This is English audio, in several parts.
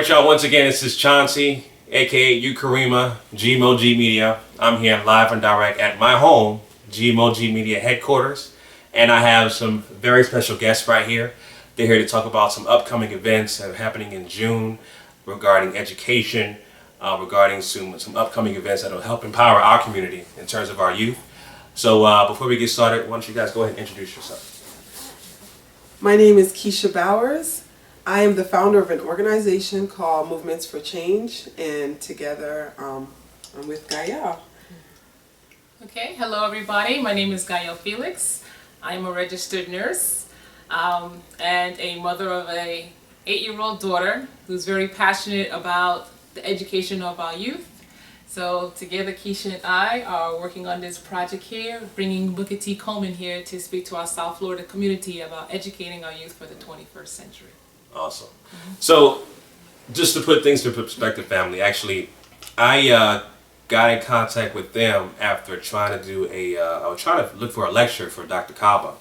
Alright y'all, once again this is Chauncey, aka Ukarema, GMOG Media. I'm here live and direct at my home, GMOG Media headquarters, and I have some very special guests right here. They're here to talk about some upcoming events that are happening in June regarding education, regarding some upcoming events that will help empower our community in terms of our youth. So before we get started, why don't you guys go ahead and introduce yourself. My name is Keachia Bowers. I am the founder of an organization called Movements for Change, and together I'm with Gayelle. Okay, hello everybody. My name is Gayelle Felix. I am a registered nurse and a mother of a 8-year-old daughter who's very passionate about the education of our youth. So together Keachia and I are working on this project here, bringing Booker T. Coleman here to speak to our South Florida community about educating our youth for the 21st century. Awesome. So, just to put things in perspective, family, actually, I got in contact with them after trying to do I was trying to look for a lecture for Dr. Kaba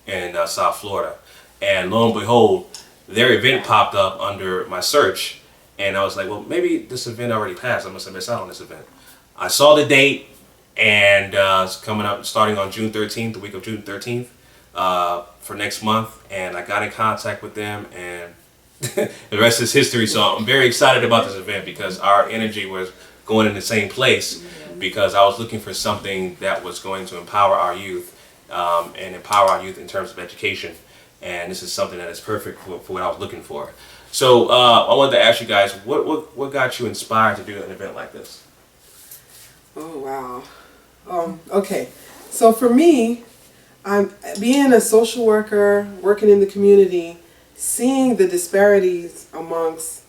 in South Florida. And lo and behold, their event popped up under my search. And I was like, well, maybe this event already passed. I must have missed out on this event. I saw the date, and it's coming up starting on June 13th, the week of June 13th. For next month, and I got in contact with them, and the rest is history. So I'm very excited about this event because our energy was going in the same place, because I was looking for something that was going to empower our youth and empower our youth in terms of education, and this is something that is perfect for what I was looking for. So I wanted to ask you guys, what got you inspired to do an event like this? Oh wow. Okay, so for me, I'm being a social worker, working in the community, seeing the disparities amongst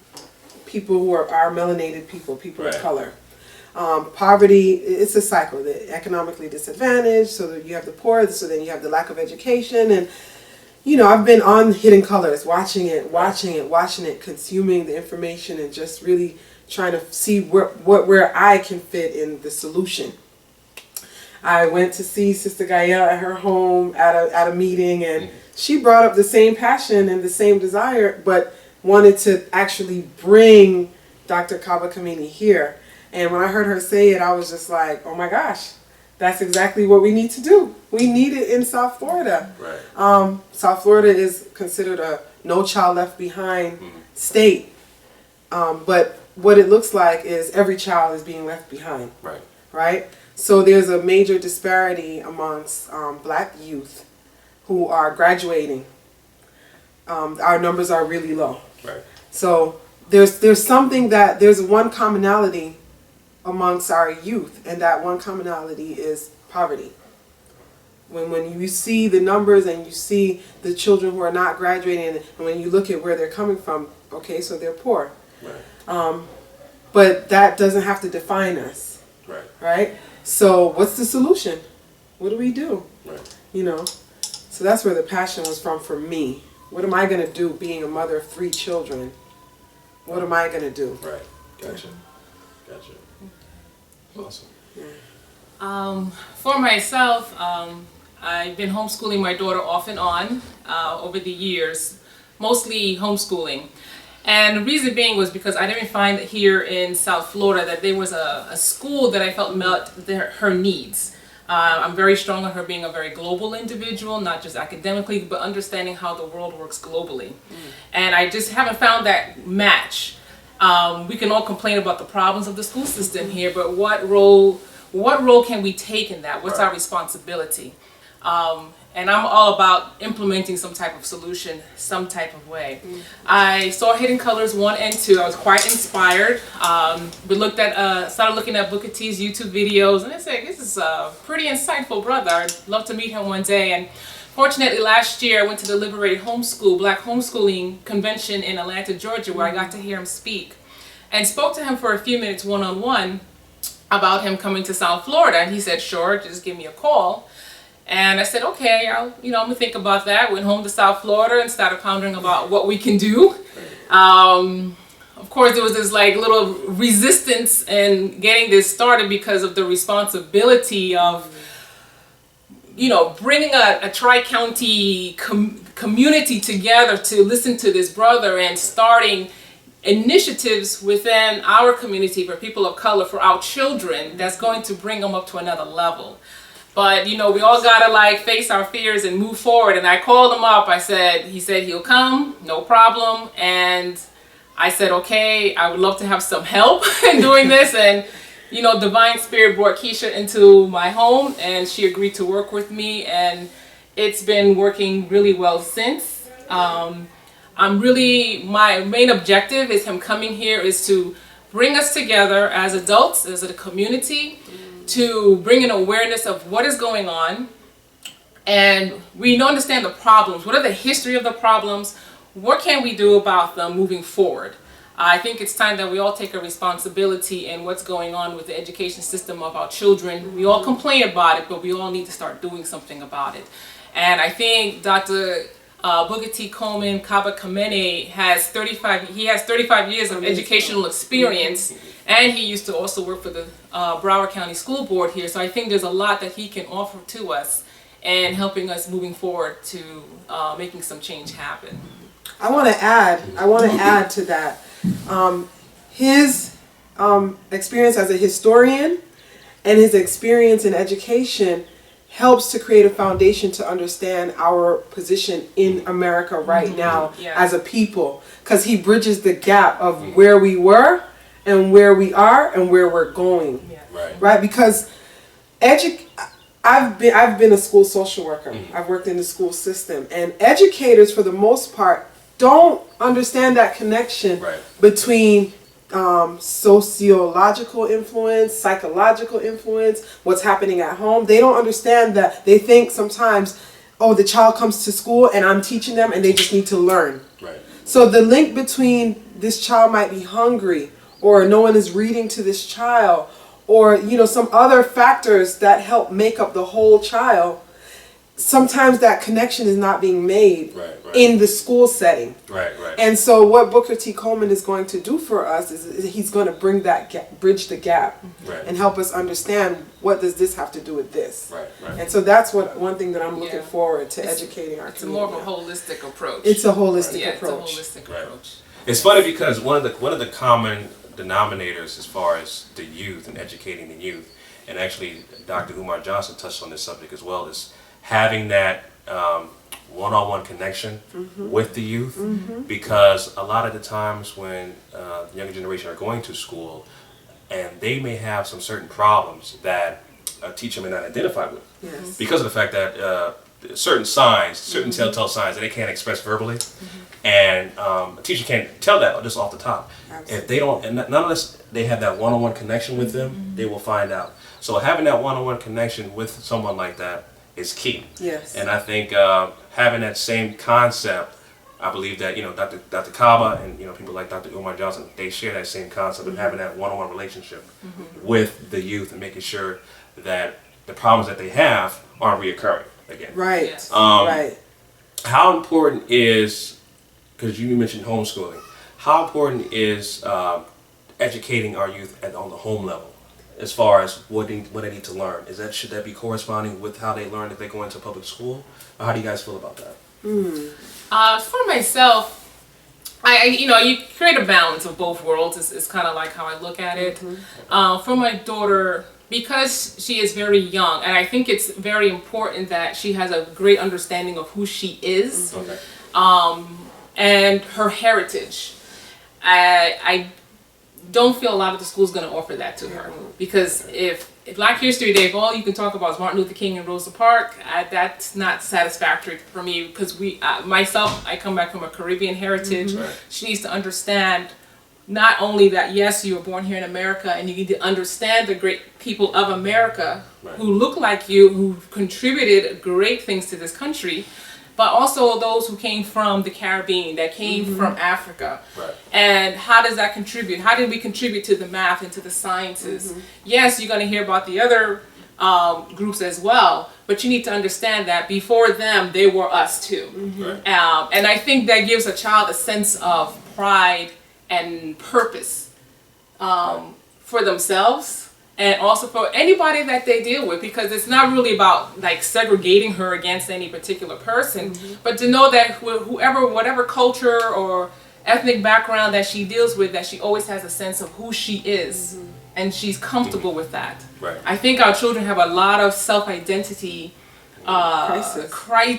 people who are our melanated people Right. of color. Poverty, it's a cycle. The economically disadvantaged, so that you have the poor, so then you have the lack of education. And, you know, I've been on Hidden Colors, watching it, consuming the information, and just really trying to see where I can fit in the solution. I went to see Sister Gayelle at her home at a meeting, and she brought up the same passion and the same desire, but wanted to actually bring Dr. Kaba Kamene here. And when I heard her say it, I was just like, oh my gosh, that's exactly what we need to do. We need it in South Florida. Right. South Florida is considered a no child left behind state, but what it looks like is every child is being left behind. Right. Right? So there's a major disparity amongst black youth who are graduating. Our numbers are really low. Right. So there's something that there's one commonality amongst our youth, and that one commonality is poverty. When you see the numbers and you see the children who are not graduating, and when you look at where they're coming from, okay, so they're poor. Right. But that doesn't have to define us. Right. Right? So what's the solution? What do we do? Right. You know, so that's where the passion was from for me. What am I going to do being a mother of 3 children? What am I going to do? Right. Gotcha. Awesome. For myself, I've been homeschooling my daughter off and on over the years, mostly homeschooling. And the reason being was because I didn't find that here in South Florida that there was a school that I felt met her needs. I'm very strong on her being a very global individual, not just academically, but understanding how the world works globally. And I just haven't found that match. We can all complain about the problems of the school system here, but what role can we take in that? What's our responsibility? And I'm all about implementing some type of solution, some type of way. I saw Hidden Colors 1 and 2. I was quite inspired. We started looking at Booker T's YouTube videos, and I said, this is a pretty insightful brother. I'd love to meet him one day. And fortunately, last year I went to the Liberate Homeschool, Black Homeschooling Convention in Atlanta, Georgia, where I got to hear him speak. And spoke to him for a few minutes one-on-one about him coming to South Florida. And he said, sure, just give me a call. And I said, okay, I'm gonna think about that. Went home to South Florida and started pondering about what we can do. Of course, there was this like little resistance in getting this started because of the responsibility of, bringing a tri-county community together to listen to this brother and starting initiatives within our community for people of color, for our children, that's going to bring them up to another level. But we all gotta like face our fears and move forward. And I called him up. He said he'll come, no problem. And I said, okay, I would love to have some help in doing this. And Divine Spirit brought Keachia into my home, and she agreed to work with me, and it's been working really well since. My main objective is him coming here is to bring us together as adults, as a community, to bring an awareness of what is going on, and we understand the problems. What are the history of the problems? What can we do about them moving forward? I think it's time that we all take a responsibility in what's going on with the education system of our children. We all complain about it, but we all need to start doing something about it. And I think Dr. Coleman Kaba Kamene has 35 years of educational experience, and he used to also work for the Broward County School Board here. So I think there's a lot that he can offer to us and helping us moving forward to making some change happen. I want to add to that. His experience as a historian and his experience in education helps to create a foundation to understand our position in America right now as a people, because he bridges the gap of where we were and where we are and where we're going. Right? Because I've been a school social worker. I've worked in the school system, and educators for the most part don't understand that connection between sociological influence, psychological influence, what's happening at home. They don't understand that. They think sometimes, oh, the child comes to school and I'm teaching them and they just need to learn. So the link between this child might be hungry, or no one is reading to this child, or some other factors that help make up the whole child. Sometimes that connection is not being made in the school setting. And so what Booker T. Coleman is going to do for us is he's going to bring that bridge the gap and help us understand, what does this have to do with this. And so that's one thing that I'm looking forward to educating our community. It's more of a holistic approach. It's a holistic approach. It's a holistic approach. It's funny because one of the common denominators as far as the youth and educating the youth, and actually Dr. Umar Johnson touched on this subject as well, is having that one-on-one connection with the youth, because a lot of the times when the younger generation are going to school, and they may have some certain problems that a teacher may not identify with, because of the fact that certain signs, certain telltale signs that they can't express verbally, and a teacher can't tell that just off the top. If they don't, and none unless they have that one-on-one connection with them, they will find out. So having that one-on-one connection with someone like that is key. And I think having that same concept, I believe that Dr. Kaba and people like Dr. Umar Johnson, they share that same concept of having that one-on-one relationship with the youth and making sure that the problems that they have aren't reoccurring again. How important is, because you mentioned homeschooling, how important is educating our youth on the home level? As far as what they need to learn, should that be corresponding with how they learn if they go into public school, or how do you guys feel about that? For myself, you create a balance of both worlds. Is kind of like how I look at it. For my daughter, because she is very young, and I think it's very important that she has a great understanding of who she is, and her heritage. I don't feel a lot of the school's going to offer that to her, because if Black History Day, if all you can talk about is Martin Luther King and Rosa Parks, that's not satisfactory for me, because I come back from a Caribbean heritage. She needs to understand not only that, yes, you were born here in America, and you need to understand the great people of America who look like you, who contributed great things to this country, but also those who came from the Caribbean, that came from Africa. And how does that contribute? How did we contribute to the math and to the sciences? Yes, you're going to hear about the other groups as well, but you need to understand that before them, they were us too. And I think that gives a child a sense of pride and purpose for themselves, and also for anybody that they deal with, because it's not really about like segregating her against any particular person, but to know that whatever culture or ethnic background that she deals with, that she always has a sense of who she is, and she's comfortable with that. Right. I think our children have a lot of self-identity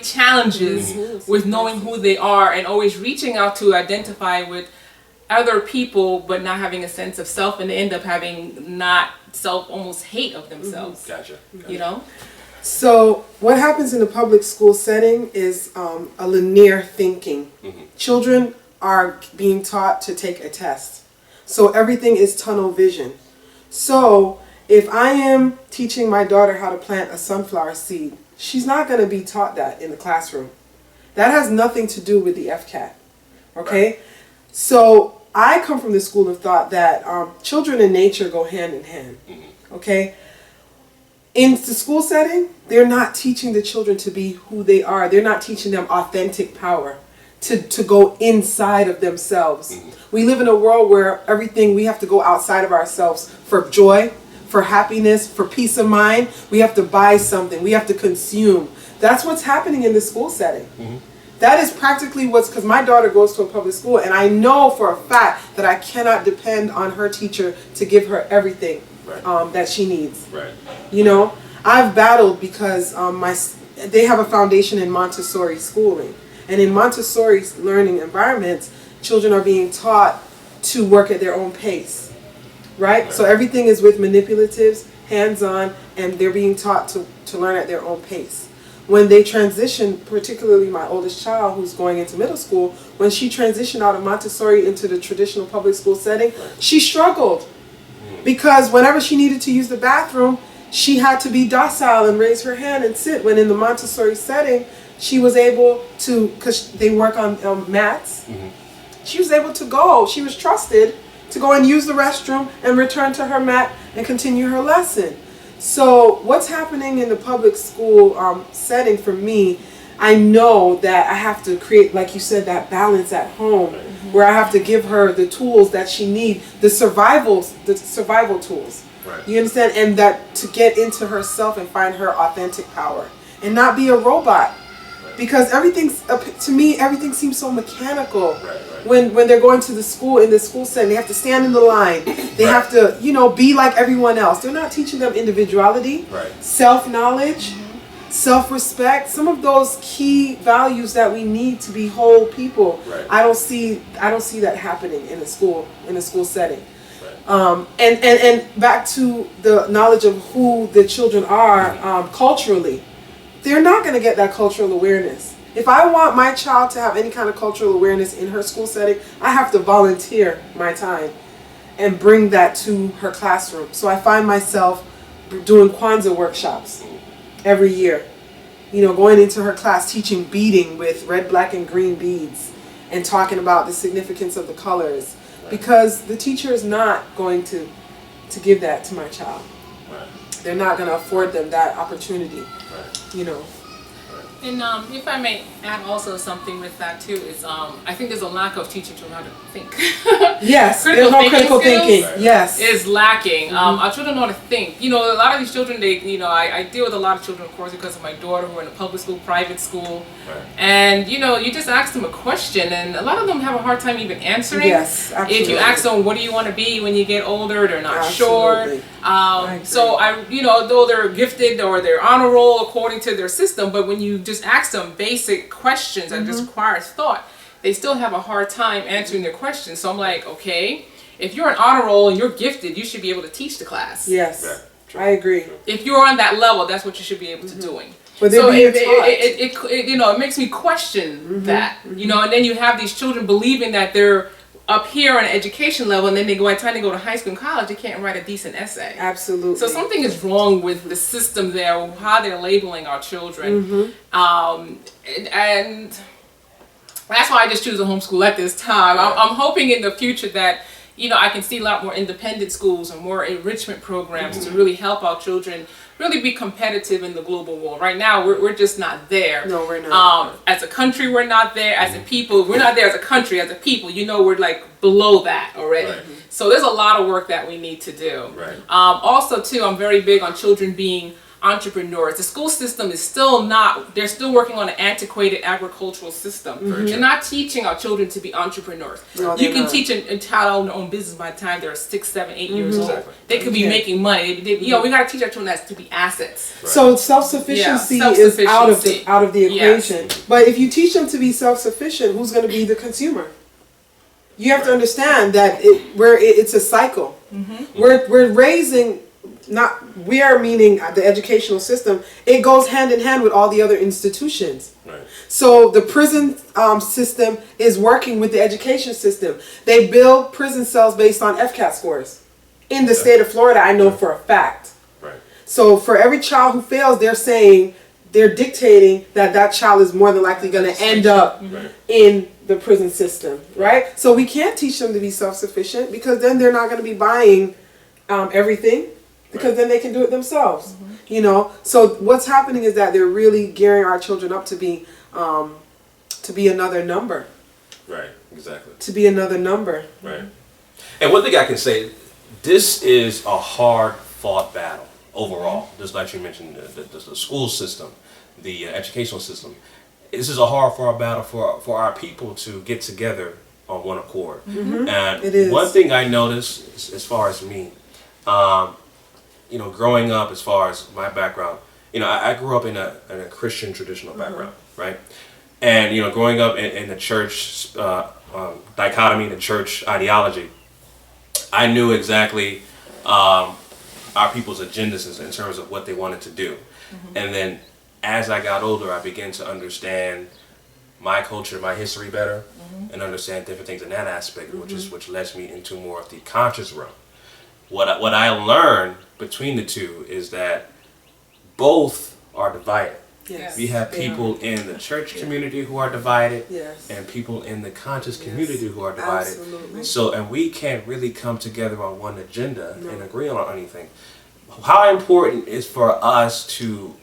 challenges with knowing who they are and always reaching out to identify with other people, but not having a sense of self, and they end up having not self, almost hate of themselves. Gotcha. You know? So what happens in the public school setting is a linear thinking. Children are being taught to take a test. So everything is tunnel vision. So if I am teaching my daughter how to plant a sunflower seed, she's not going to be taught that in the classroom. That has nothing to do with the FCAT. Okay? Right. So I come from the school of thought that children and nature go hand in hand. Okay? In the school setting, they're not teaching the children to be who they are. They're not teaching them authentic power, to go inside of themselves. We live in a world where everything, we have to go outside of ourselves for joy, for happiness, for peace of mind. We have to buy something. We have to consume. That's what's happening in the school setting. That is practically because my daughter goes to a public school, and I know for a fact that I cannot depend on her teacher to give her everything that she needs. Right. You know, I've battled because they have a foundation in Montessori schooling. And in Montessori learning environments, children are being taught to work at their own pace. Right? So everything is with manipulatives, hands-on, and they're being taught to learn at their own pace. When they transition, particularly my oldest child who's going into middle school, when she transitioned out of Montessori into the traditional public school setting, she struggled. Because whenever she needed to use the bathroom, she had to be docile and raise her hand and sit. When in the Montessori setting, she was able to, because they work on mats, she was able to go. She was trusted to go and use the restroom and return to her mat and continue her lesson. So what's happening in the public school setting for me, I know that I have to create, like you said, that balance at home, where I have to give her the tools that she needs, the survival tools. Right. You understand? And that to get into herself and find her authentic power and not be a robot. Because to me, everything seems so mechanical. When they're going to the school, in the school setting, they have to stand in the line. They have to, be like everyone else. They're not teaching them individuality, self-knowledge, self-respect, some of those key values that we need to be whole people. I don't see that happening in a school setting. And back to the knowledge of who the children are culturally. They're not going to get that cultural awareness. If I want my child to have any kind of cultural awareness in her school setting, I have to volunteer my time and bring that to her classroom. So I find myself doing Kwanzaa workshops every year. Going into her class, teaching beading with red, black, and green beads and talking about the significance of the colors. Because the teacher is not going to give that to my child. They're not going to afford them that opportunity. And if I may add also something with that too, is I think there's a lack of teaching children how to think. Yes, there's no critical thinking. Yes, is lacking. Our children know how to think. A lot of these children, I deal with a lot of children, of course, because of my daughter who are in a public school, private school, and you just ask them a question, and a lot of them have a hard time even answering. Yes, absolutely. If you ask them, what do you want to be when you get older, they're not sure. So though they're gifted or they're honor roll according to their system, but when you just ask them basic questions that just requires thought, they still have a hard time answering their questions. So I'm like, okay, if you're an honor roll and you're gifted, you should be able to teach the class. Yes, I agree. If you're on that level, that's what you should be able to doing. But so it makes me question that, and then you have these children believing that they're up here on an education level, and then by the time they go to high school and college, they can't write a decent essay. Absolutely. So something is wrong with the system there, how they're labeling our children. And that's why I just choose a homeschool at this time. I'm hoping in the future that, I can see a lot more independent schools and more enrichment programs to really help our children really be competitive in the global world. Right now, we're just not there. No, we're not. As a country, we're not there. As a people, we're not there as a country. As a people, we're like below that already. So there's a lot of work that we need to do. Also, too, I'm very big on children being entrepreneurs. The school system is still not, they're still working on an antiquated agricultural system. They're not teaching our children to be entrepreneurs. No, You they're can not. teach a child own business by the time they're 6, 7, 8 years old. Exactly. They could be making money. You know, we got to teach our children that to be assets. So self-sufficiency Yeah, is out of self-sufficiency. the Yes. equation. But if you teach them to be self-sufficient, who's going to be the consumer? You have to understand that it's a cycle. We're raising, not we are meaning the educational system. It goes hand in hand with all the other institutions. Right. So the prison system is working with the education system. They build prison cells based on FCAT scores. In the state of Florida, I know for a fact. Right. So for every child who fails, they're dictating that child is more than likely going to end up in the prison system, right? So we can't teach them to be self-sufficient because then they're not going to be buying everything because then they can do it themselves, you know? So what's happening is that they're really gearing our children up to be another number, Right. Exactly. to be another number. Right. And one thing I can say, this is a hard-fought battle overall. Just like you mentioned, the school system, the educational system. This is a hard-fought battle for our people to get together on one accord. And It is. one thing I noticed as far as me, you know, growing up, as far as my background, you know, I grew up in a Christian traditional background, right? And, you know, growing up in the church dichotomy, the church ideology, I knew exactly our people's agendas in terms of what they wanted to do. And then as I got older, I began to understand my culture, my history better, and understand different things in that aspect, which led me into more of the conscious realm. What I learned between the two is that both are divided. Yes. We have people in the church community who are divided, Yes. and people in the conscious community who are divided. Absolutely. So, and we can't really come together on one agenda and agree on anything. How important is for us to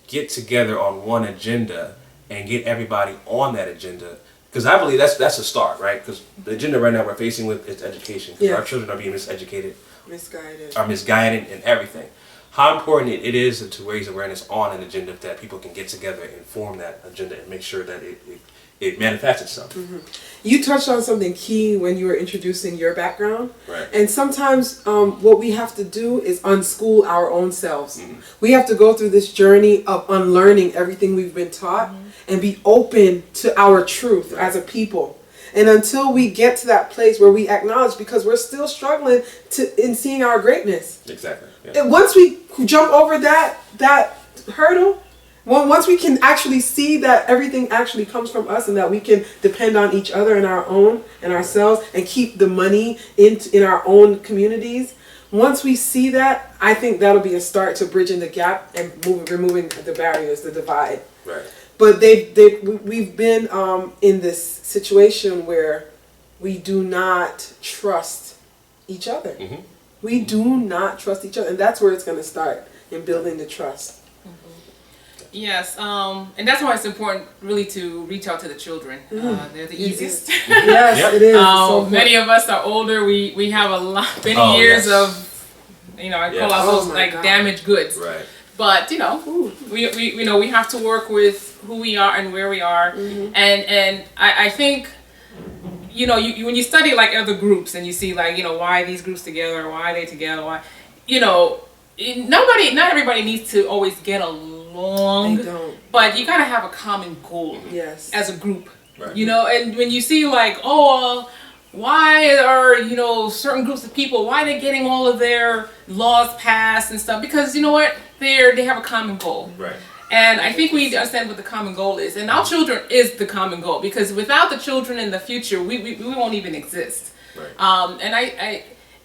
get together on one agenda and get everybody on that agenda? Because I believe that's a start, right? Because the agenda right now we're facing with is education. Because Yeah. our children are being miseducated, Misguided. are misguided in everything. How important it is to raise awareness on an agenda that people can get together and form that agenda and make sure that it manifests itself. You touched on something key when you were introducing your background. Right. And sometimes what we have to do is unschool our own selves. We have to go through this journey of unlearning everything we've been taught and be open to our truth as a people. And until we get to that place where we acknowledge, because we're still struggling in seeing our greatness. Exactly. Yeah. And once we jump over that hurdle, once we can actually see that everything actually comes from us and that we can depend on each other and our own and ourselves and keep the money in our own communities, once we see that, I think that'll be a start to bridging the gap and removing the barriers, the divide. Right. But we've been in this situation where we do not trust each other. We do not trust each other, and that's where it's going to start, in building the trust. Yes, and that's why it's important really to reach out to the children. They're the easiest. Yes, Yep. it is. It's so Many of us are older. We have many Oh, years yes. of, I call Yes. ourselves Oh, my like God. damaged goods. Right. But we have to work with who we are and where we are, and I think you when you study like other groups and you see like why are these groups together, why are they together, why not everybody needs to always get along. They don't. But you gotta have a common goal. Yes. As a group. Right. And when you see like, why are, certain groups of people, why are they getting all of their laws passed and stuff? Because you know what? They have a common goal. Right. And I think we need to understand what the common goal is. And our children is the common goal, because without the children in the future, we won't even exist. Right.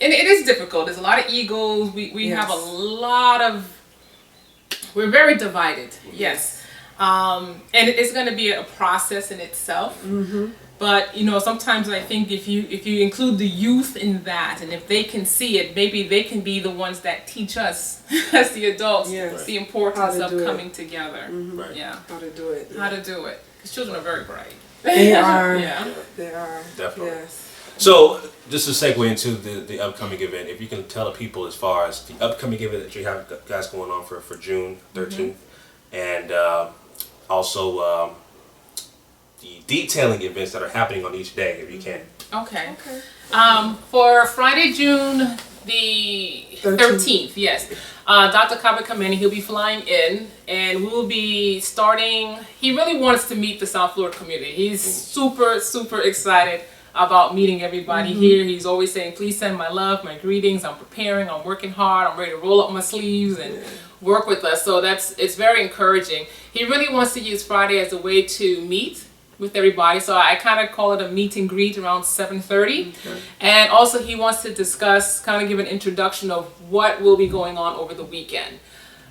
And it is difficult. There's a lot of egos. We Yes. have a lot of, we're very divided. Yes. And it's going to be a process in itself. But sometimes I think if you include the youth in that, and if they can see it, maybe they can be the ones that teach us as the adults Yes. the importance How to of do it. coming together. Right. Yeah, How to do it. how to do it. Because children are very bright. They are. Yeah. They are. Definitely. Yes. So, just to segue into the upcoming event, if you can tell the people as far as the upcoming event that you have guys going on for June 13th, and also the detailing events that are happening on each day, if you can. Okay. For Friday, June the 13th, yes. Dr. Kaba Kamene, he'll be flying in, and we'll be starting. He really wants to meet the South Florida community. He's super, super excited about meeting everybody here. He's always saying, please send my love, my greetings. I'm preparing, I'm working hard, I'm ready to roll up my sleeves and work with us. So it's very encouraging. He really wants to use Friday as a way to meet with everybody. So I kind of call it a meet and greet around 7:30. And also he wants to discuss, kind of give an introduction of what will be going on over the weekend.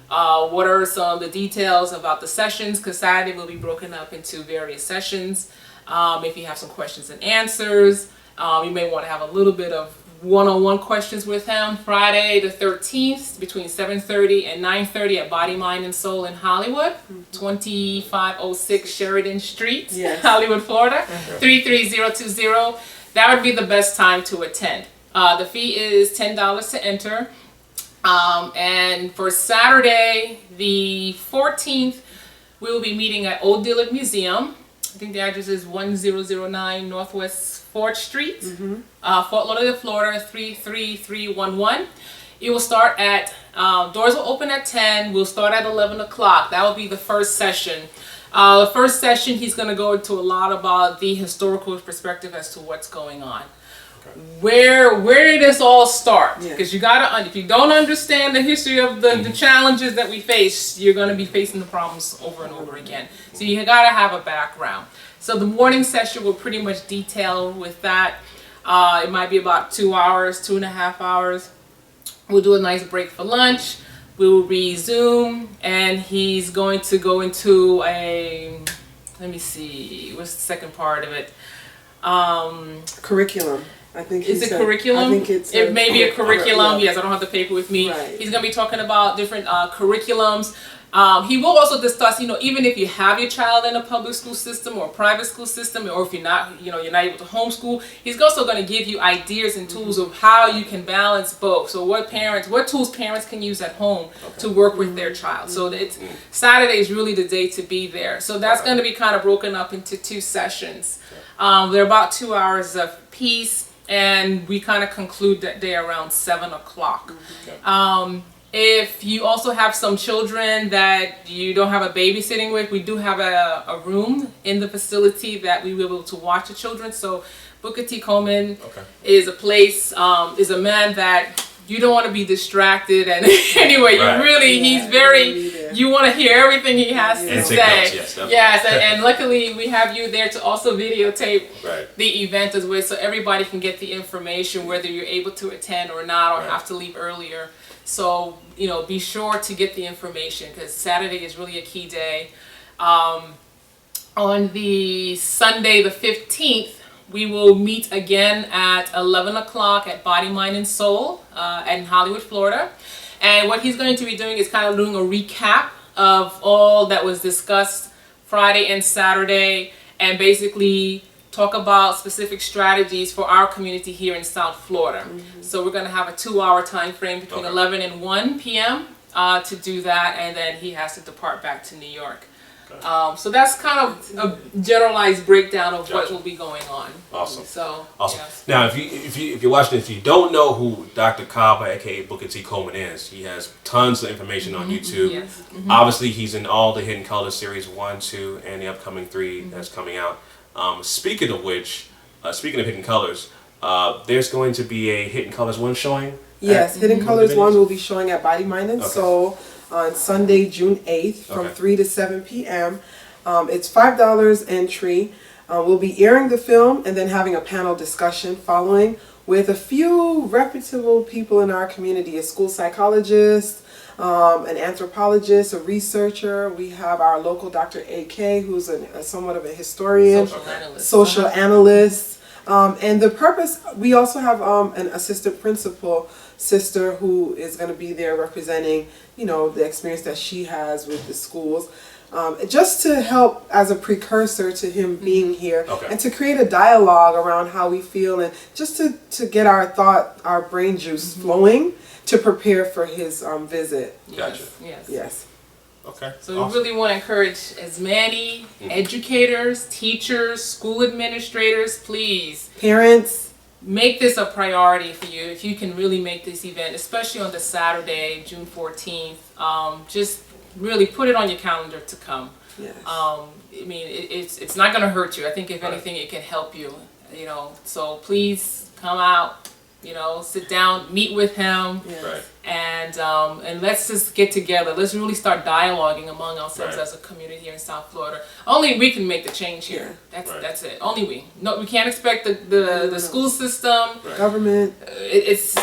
What are some of the details about the sessions, because Saturday will be broken up into various sessions. If you have some questions and answers, you may want to have a little bit of one-on-one questions with him. Friday the 13th between 7:30 and 9:30 at Body, Mind, and Soul in Hollywood, 2506 Sheridan Street, Hollywood, Florida, 33020. That would be the best time to attend. The fee is $10 to enter. And for Saturday the 14th, we will be meeting at Old Dillard Museum. I think the address is 1009 Northwest 4th Street, Fort Lauderdale, Florida, 33311. It will start at, doors will open at 10. We'll start at 11 o'clock. That will be the first session. The first session, he's going to go into a lot about the historical perspective as to what's going on. Where did this all start? Because you gotta, if you don't understand the history of the challenges that we face, you're gonna be facing the problems over and over again. So you gotta have a background. So the morning session will pretty much detail with that. It might be about 2 hours, 2.5 hours. We'll do a nice break for lunch. We will resume, and he's going to go into a, let me see, what's the second part of it? Curriculum. I think is it curriculum? I think it may be a curriculum. Yeah. Yes, I don't have the paper with me. Right. He's going to be talking about different curriculums. He will also discuss, even if you have your child in a public school system or a private school system, or if you're not, you're not able to homeschool, he's also going to give you ideas and tools of how you can balance both. So what tools parents can use at home to work with their child. So Saturday is really the day to be there. So that's going to be kind of broken up into 2 sessions. They're about 2 hours of piece. And we kind of conclude that day around 7 o'clock. If you also have some children that you don't have a babysitting with, we do have a room in the facility that we will be able to watch the children. So Booker T. Coleman is a place, is a man that you don't want to be distracted. And anyway, he's very, you want to hear everything he has to say. Yes, and luckily we have you there to also videotape the event as well, so everybody can get the information, whether you're able to attend or not, or have to leave earlier. So, be sure to get the information, because Saturday is really a key day. On the Sunday, the 15th, we will meet again at 11 o'clock at Body, Mind, and Soul in Hollywood, Florida. And what he's going to be doing is kind of doing a recap of all that was discussed Friday and Saturday, and basically talk about specific strategies for our community here in South Florida. So we're going to have a 2-hour time frame between 11 and 1 p.m. To do that, and then he has to depart back to New York. So that's kind of a generalized breakdown of what will be going on. Awesome. So awesome. Now, if you're watching, if you don't know who Dr. Kaba, aka Booker T. Coleman, is, he has tons of information on YouTube. Obviously, he's in all the Hidden Colors series 1, 2, and the upcoming 3 that's coming out. Speaking of which, speaking of Hidden Colors, there's going to be a Hidden Colors 1 showing. Yes, Hidden Colors 1 will be showing at Body, Mind, and Soul on Sunday, June 8th from 3 to 7 p.m. It's $5 entry. We'll be airing the film and then having a panel discussion following with a few reputable people in our community, a school psychologist, an anthropologist, a researcher. We have our local Dr. A.K., who's somewhat of a historian, social analyst. And the purpose, we also have an assistant principal sister who is going to be there representing, the experience that she has with the schools. just to help as a precursor to him being here, Okay. and to create a dialogue around how we feel, and just to get our brain juice flowing to prepare for his visit. Gotcha. Yes. Yes. Okay. So awesome. we really want to encourage as many educators, teachers, school administrators, please Parents. make this a priority for you. If you can really make this event, especially on the Saturday, June 14th, just really put it on your calendar to come. Yes. I mean, it's not going to hurt you. I think if anything, it can help you, you know. So please come out, you know, sit down, meet with him. Yes. Right. And let's just get together. Let's really start dialoguing among ourselves Right. as a community here in South Florida. Only we can make the change here. Right. That's it. Only we. No, we can't expect the school system. Right. Government. It's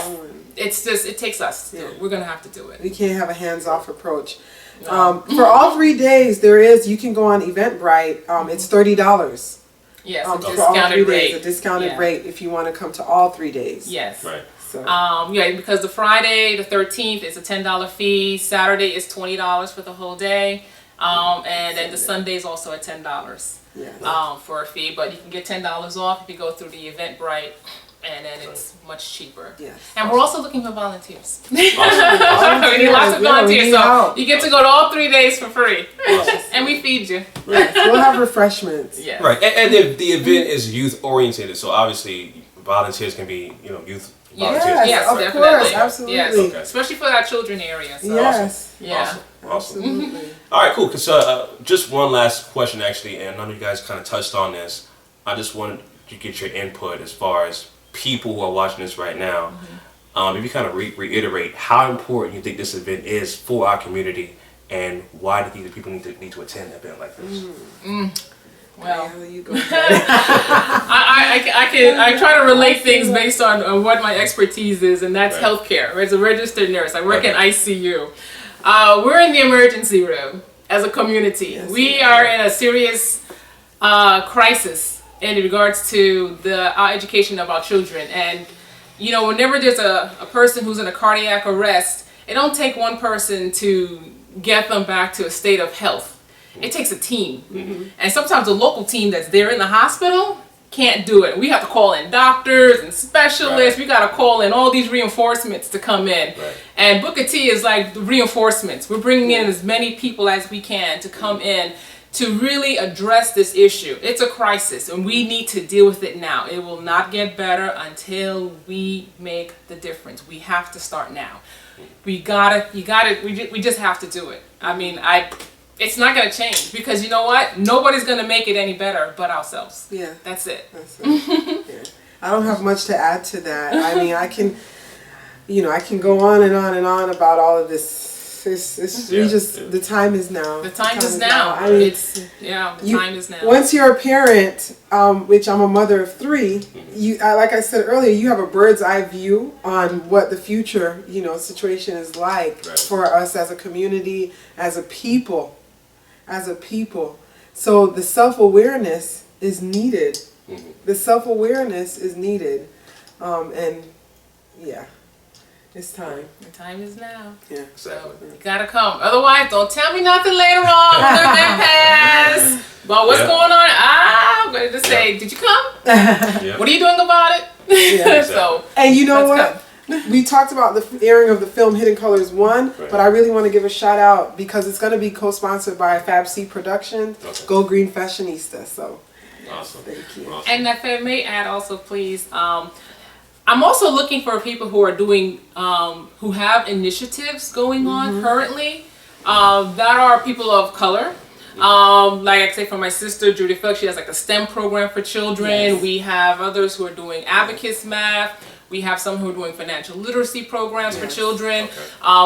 just, it takes us. Yeah. We're gonna have to do it. We can't have a hands-off approach. No. For all 3 days, you can go on Eventbrite. It's $30. Yes, For a all 3 discounted days, rate. a discounted Yeah. rate if you want to come to all 3 days. Yes. Right. So. Yeah, because the Friday, the 13th, is a $10 fee. Saturday is $20 for the whole day. And then the Sunday is also at $10 Yes. for a fee. But you can get $10 off if you go through the Eventbrite, and then it's much cheaper. Yes. And we're also looking for volunteers. Awesome. We need lots of Yeah, we volunteers, need so help. you get to go to all 3 days for free. Yes. And we feed you. Yes. We'll have refreshments. Yes. Right. And the event is youth oriented, so obviously volunteers can be, you know, youth volunteers. Yes, Yes, of definitely. course, absolutely. Yes. Okay. Especially for that children area. So. Yes. Yeah. Awesome. Awesome. Absolutely. All right, cool. So, just one last question, actually, and none of you guys kind of touched on this. I just wanted to get your input as far as people who are watching this right now. If you kind of reiterate how important you think this event is for our community, and why do you think people need to attend an event like this? Well, Gayelle, you go. I try to relate things based on what my expertise is, and that's Right. healthcare. As a registered nurse, I work in Okay. ICU. We're in the emergency room as a community. Yes, We are in a serious crisis in regards to our education of our children. And you know, whenever there's a person who's in a cardiac arrest, it don't take one person to get them back to a state of health. It takes a team. And sometimes the local team that's there in the hospital can't do it. We have to call in doctors and specialists. Right. We got to call in all these reinforcements to come in. Right. And Booker T is like the reinforcements. We're bringing in as many people as we can to come in to really address this issue. It's a crisis, and we need to deal with it now. It will not get better until we make the difference. We have to start now. We just have to do it. I mean, it's not going to change, because you know what? Nobody's going to make it any better but ourselves. Yeah. That's it. That's it. Yeah. I don't have much to add to that. I mean, I can go on and on and on about all of this. The time is now. The time is now. I mean, the time is now. Once you're a parent, which I'm a mother of 3, like I said earlier, you have a bird's eye view on what the future, situation is like for us as a community, as a people. So the self-awareness is needed. The self-awareness is needed. And yeah. It's time. The time is now. Yeah. So you gotta come. Otherwise, don't tell me nothing later on when the event pass. But what's going on? I'm going to just say, did you come? What are you doing about it? Yeah. So. And you know what? We talked about the airing of the film Hidden Colors 1, but I really want to give a shout out because it's going to be co-sponsored by Fab C Productions, Go Green Fashionista. So, awesome. Thank you. Awesome. And if I may add also, please, I'm also looking for people who are doing, who have initiatives going on currently that are people of color. Like I say, for my sister, Judy Felix, she has like a STEM program for children. Yes. We have others who are doing abacus math. We have some who are doing financial literacy programs for children.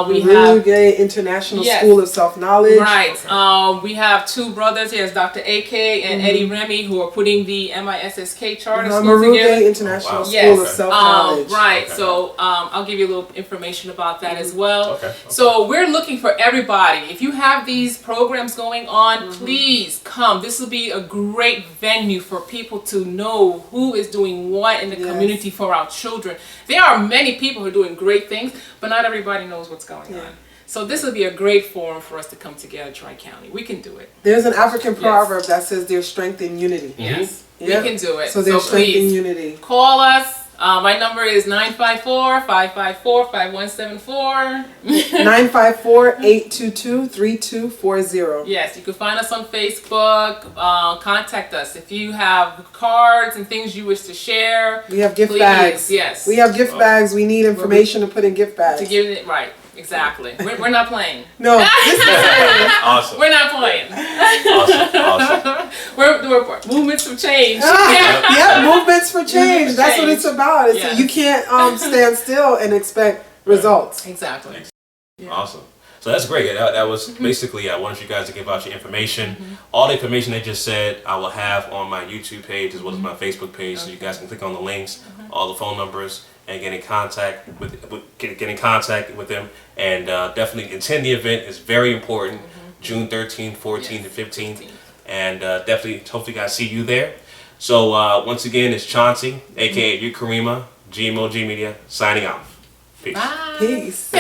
We have Gay International School of Self-Knowledge. Right. We have 2 brothers here, Dr. AK and Eddie Remy, who are putting the MISSK charter school together. Gay International School of Self-Knowledge. Right. So I'll give you a little information about that as well. So we're looking for everybody. If you have these programs going on, please come. This will be a great venue for people to know who is doing what in the community for our children. There are many people who are doing great things, but not everybody knows what's going on. So this would be a great forum for us to come together, Tri-County. We can do it. There's an African proverb that says there's strength in unity. Yes, Yep. we can do it. So there's strength in please unity. call us. My number is 954-554-5174. 954-822-3240. Yes, you can find us on Facebook. Contact us if you have cards and things you wish to share. We have gift please, bags. Yes. We have gift bags. We need information to put in gift bags. To give it right. Exactly. We're not playing. No, this is serious. Awesome. We're not playing. Awesome. We're movements of change. Yeah, movements for change. That's what it's about. It's Yes. You can't stand still and expect results. Exactly. Yeah. Awesome. So that's great. That was basically I wanted you guys to give out your information. All the information they just said I will have on my YouTube page as well as my Facebook page, so you guys can click on the links, all the phone numbers, and get in contact with them. And definitely attend the event. It's very important. June 13th, 14th, and 15th. And definitely, hopefully, guys see you there. So once again, it's Chauncey, aka Ukarema, GMOG Media, signing off. Peace. Bye. Peace.